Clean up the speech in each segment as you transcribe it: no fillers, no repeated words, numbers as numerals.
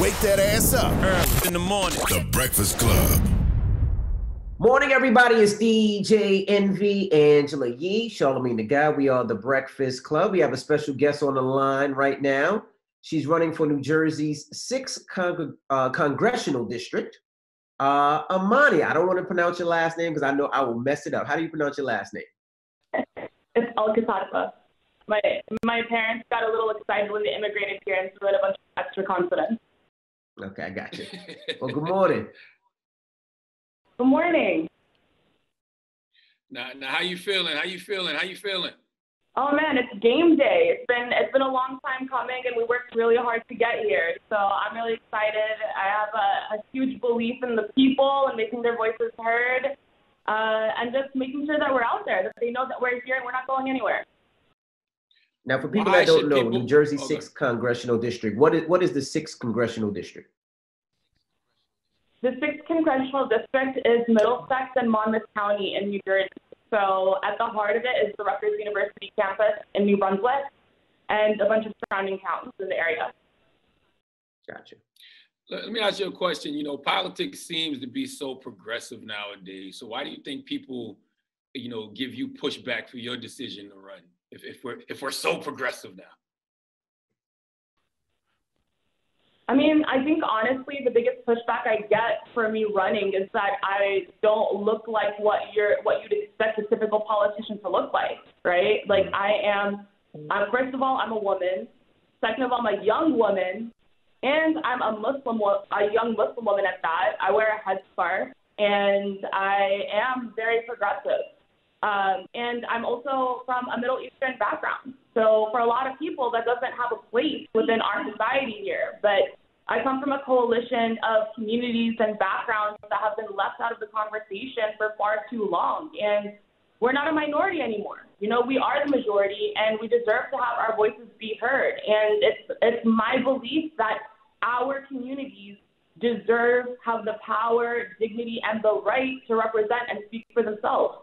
Wake that ass up early in the morning. The Breakfast Club. Morning, everybody. It's DJ Envy, Angela Yee, Charlamagne the Guy. We are the Breakfast Club. We have a special guest on the line right now. She's running for New Jersey's 6th congressional district. Amani, I don't want to pronounce your last name because I know I will mess it up. How do you pronounce your last name? It's al-Khatahtbeh. My parents got a little excited when they immigrated here and so had a bunch of extra confidence. Okay, I got you. Well, good morning. Good morning. Now, how you feeling? How you feeling? Oh man, it's game day. It's been a long time coming, and we worked really hard to get here. So I'm really excited. I have a huge belief in the people and making their voices heard, and just making sure that we're out there, that they know that we're here and we're not going anywhere. Now, for people that don't know, New Jersey 6th congressional district. What is the 6th congressional district? The 6th congressional district is Middlesex and Monmouth County in New Jersey. So at the heart of it is the Rutgers University campus in New Brunswick and a bunch of surrounding towns in the area. Gotcha. Let me ask you a question. You know, politics seems to be so progressive nowadays. So why do you think people, give you pushback for your decision to run if we're so progressive now? I mean, I think honestly, the biggest pushback I get for me running is that I don't look like what you'd expect a typical politician to look like, right? Like I'm first of all, I'm a woman. Second of all, I'm a young woman, and I'm a young Muslim woman at that. I wear a headscarf, and I am very progressive. And I'm also from a Middle Eastern background. So for a lot of people, that doesn't have a place within our society here. But I come from a coalition of communities and backgrounds that have been left out of the conversation for far too long. And we're not a minority anymore. We are the majority, and we deserve to have our voices be heard. And it's my belief that our communities have the power, dignity, and the right to represent and speak for themselves.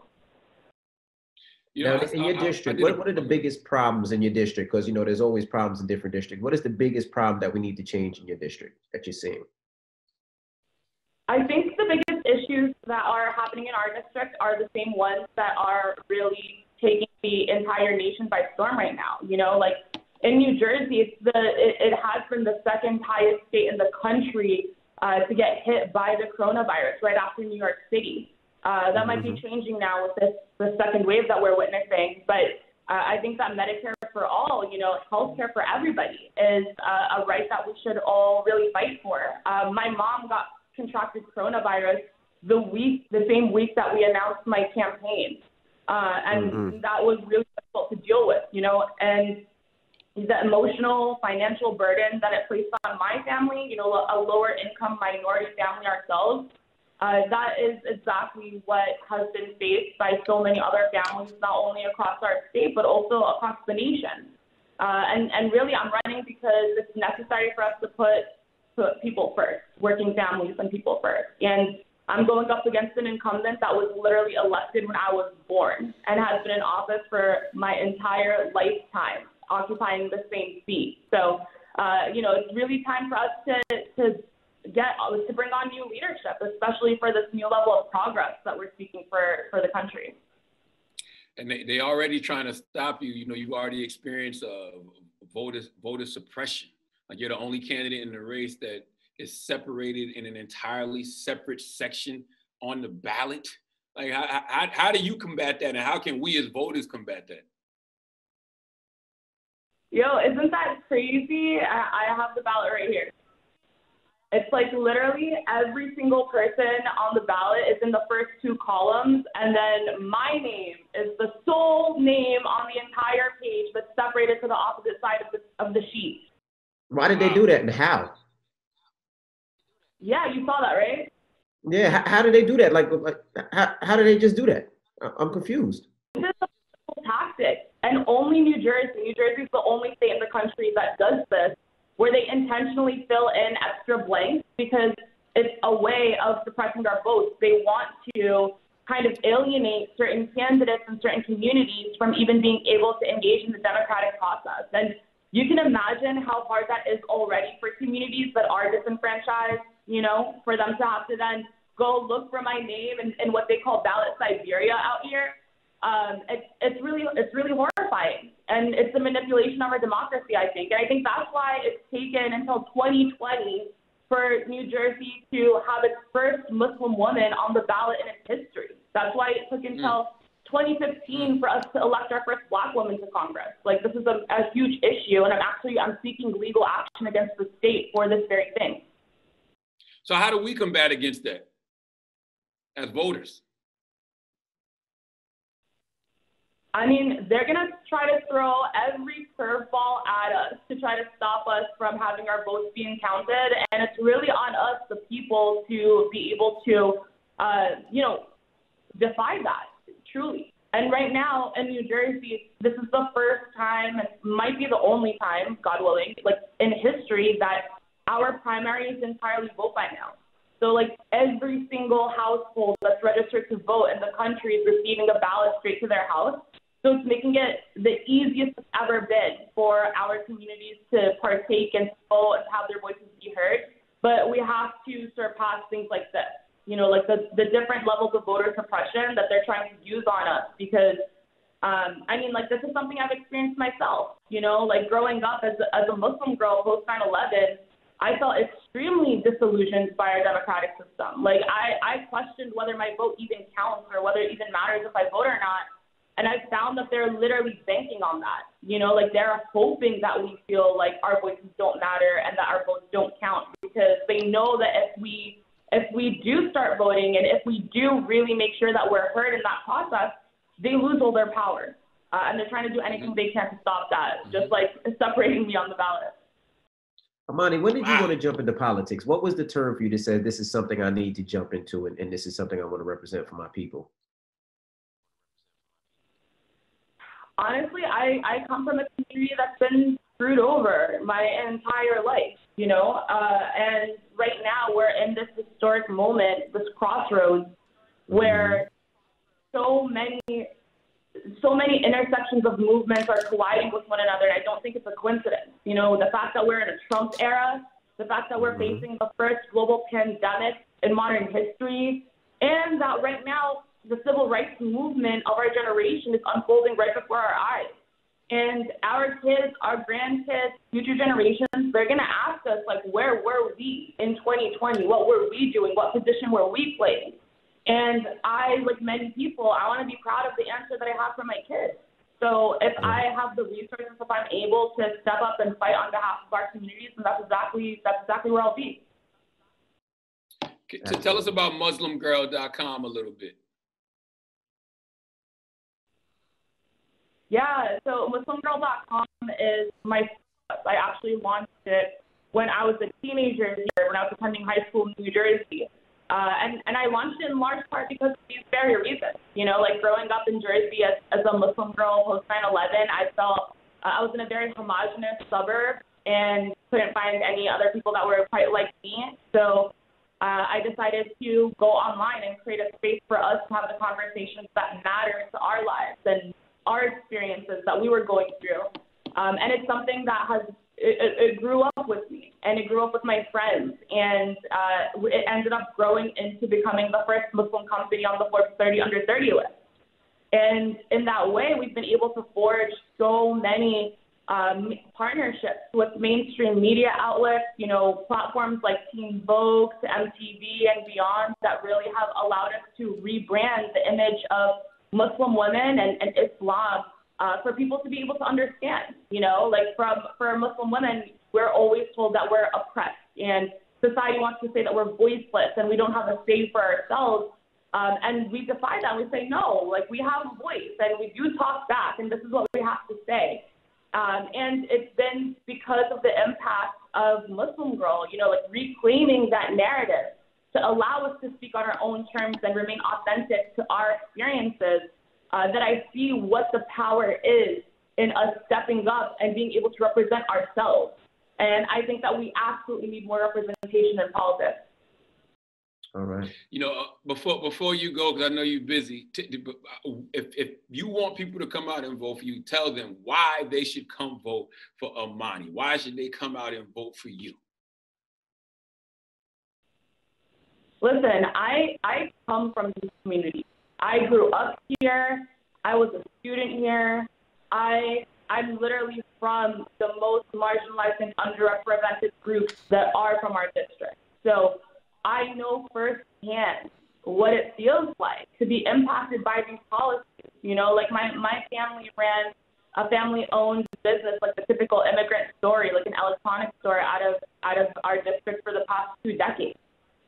Now, in your district, what are the biggest problems in your district? Because, there's always problems in different districts. What is the biggest problem that we need to change in your district that you're seeing? I think the biggest issues that are happening in our district are the same ones that are really taking the entire nation by storm right now. Like in New Jersey, it has been the second highest state in the country to get hit by the coronavirus right after New York City. That might be changing now with the second wave that we're witnessing. But I think that Medicare for all, healthcare for everybody is a right that we should all really fight for. My mom contracted coronavirus the same week that we announced my campaign. And that was really difficult to deal with, and the emotional, financial burden that it placed on my family, a lower income minority family ourselves. That is exactly what has been faced by so many other families, not only across our state, but also across the nation. And really, I'm running because it's necessary for us to put people first, working families and people first. And I'm going up against an incumbent that was literally elected when I was born and has been in office for my entire lifetime, occupying the same seat. So, it's really time for us to bring on new leadership, especially for this new level of progress that we're seeking for the country. And they already trying to stop you. You've already experienced voter suppression. Like you're the only candidate in the race that is separated in an entirely separate section on the ballot. Like how do you combat that, and how can we as voters combat that? Yo, isn't that crazy? I have the ballot right here. It's like literally every single person on the ballot is in the first two columns, and then my name is the sole name on the entire page that's separated to the opposite side of the sheet. Why did they do that, and how? Yeah, you saw that, right? Yeah, how did they do that? Like how did they just do that? I'm confused. This is a tactic, and only New Jersey is the only state in the country that does this, where they intentionally fill in extra blanks because it's a way of suppressing our votes. They want to kind of alienate certain candidates and certain communities from even being able to engage in the democratic process. And you can imagine how hard that is already for communities that are disenfranchised, you know, for them to have to then go look for my name in what they call ballot Siberia out here. It's really horrifying, and it's a manipulation of our democracy, I think. And I think that's why it's taken until 2020 for New Jersey to have its first Muslim woman on the ballot in its history. That's why it took until 2015 for us to elect our first Black woman to Congress. Like, this is a huge issue, and I'm seeking legal action against the state for this very thing. So how do we combat against that as voters? I mean, they're going to try to throw every curveball at us to try to stop us from having our votes being counted. And it's really on us, the people, to be able to, defy that, truly. And right now in New Jersey, this is the first time, and might be the only time, God willing, like in history, that our primaries entirely vote by mail. So like every single household that's registered to vote in the country is receiving a ballot straight to their house. So it's making it the easiest it's ever been for our communities to partake and vote and have their voices be heard. But we have to surpass things like this, you know, like the different levels of voter suppression that they're trying to use on us. Because, this is something I've experienced myself, you know, like growing up as a Muslim girl post 9/11, I felt extremely disillusioned by our democratic system. Like, I questioned whether my vote even counts or whether it even matters if I vote or not. And I found that they're literally banking on that. You know, like they're hoping that we feel like our voices don't matter and that our votes don't count, because they know that if we do start voting and if we do really make sure that we're heard in that process, they lose all their power. And they're trying to do anything they can to stop that, just like separating me on the ballot. Amani, when did you want to jump into politics? What was the term for you to say, this is something I need to jump into and this is something I want to represent for my people? Honestly, I come from a community that's been screwed over my entire life, you know, and right now we're in this historic moment, this crossroads, where so many intersections of movements are colliding with one another, and I don't think it's a coincidence. You know, the fact that we're in a Trump era, the fact that we're facing the first global pandemic in modern history, and that right now the civil rights movement of our generation is unfolding right before our eyes. And our kids, our grandkids, future generations, they're going to ask us, like, where were we in 2020? What were we doing? What position were we playing? And I, like many people, I want to be proud of the answer that I have for my kids. So if I have the resources, if I'm able to step up and fight on behalf of our communities, then that's exactly where I'll be. Tell us about MuslimGirl.com a little bit. Yeah, so MuslimGirl.com is I actually launched it when I was a teenager here, when I was attending high school in New Jersey. And I launched it in large part because of these very reasons. You know, like growing up in Jersey as a Muslim girl post 9/11, I felt I was in a very homogenous suburb and couldn't find any other people that were quite like me. So I decided to go online and create a space for us to have the conversations that matter to our lives and our experiences that we were going through. And it's something that it grew up with me, and it grew up with my friends, and it ended up growing into becoming the first Muslim company on the Forbes 30 under 30 list. And in that way, we've been able to forge so many partnerships with mainstream media outlets, you know, platforms like Teen Vogue to MTV and beyond, that really have allowed us to rebrand the image of Muslim women and Islam for people to be able to understand. You know, like for Muslim women, we're always told that we're oppressed, and society wants to say that we're voiceless and we don't have a say for ourselves. And we defy that. We say, no, like we have a voice and we do talk back, and this is what we have to say. And it's been because of the impact of Muslim Girl, you know, like reclaiming that narrative to allow us to speak on our own terms and remain authentic to our experiences, that I see what the power is in us stepping up and being able to represent ourselves. And I think that we absolutely need more representation in politics. All right. You know, before you go, because I know you're busy. If you want people to come out and vote for you, tell them why they should come vote for Amani. Why should they come out and vote for you? Listen, I come from this community. I grew up here. I was a student here. I'm literally from the most marginalized and underrepresented groups that are from our district. So I know firsthand what it feels like to be impacted by these policies. You know, like my family ran a family-owned business, like the typical immigrant story, like an electronics store out of our district for the past 2 decades.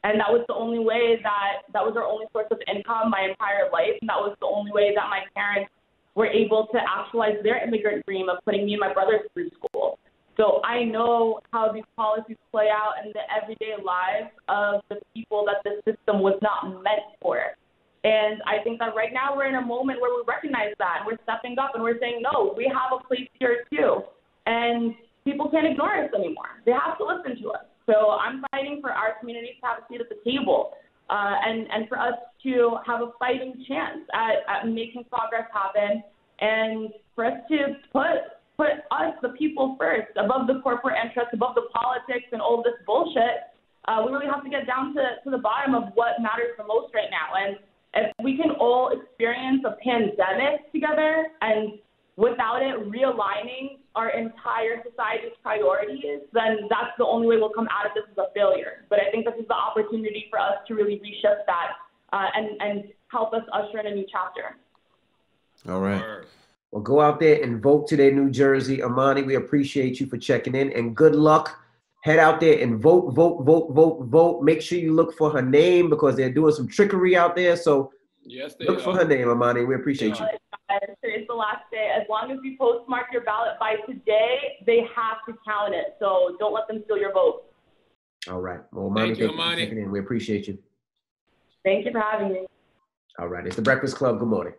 And that was the only way that was our only source of income my entire life. And that was the only way that my parents were able to actualize their immigrant dream of putting me and my brothers through school. So I know how these policies play out in the everyday lives of the people that this system was not meant for. And I think that right now we're in a moment where we recognize that and we're stepping up and we're saying, no, we have a place here too. And people can't ignore us anymore. They have to listen to us. So I'm fighting for our community to have a seat at the table and for us to have a fighting chance at making progress happen and for us to put us, the people, first, above the corporate interests, above the politics and all this bullshit. We really have to get down to the bottom of what matters the most right now. And if we can all experience a pandemic together and without it realigning our entire society's priorities, then that's the only way we'll come out of this as a failure. But I think this is the opportunity for us to really reshift that and help us usher in a new chapter. All right. Well, go out there and vote today, New Jersey. Amani, we appreciate you for checking in, and good luck. Head out there and vote, vote, vote, vote, vote. Make sure you look for her name because they're doing some trickery out there. So yes, look for her name, Amani. We appreciate you. It's the last day. As long as you postmark your ballot by today, they have to count it. So don't let them steal your vote. All right. Well, Amani, thank you for checking in. We appreciate you. Thank you for having me. All right. It's the Breakfast Club. Good morning.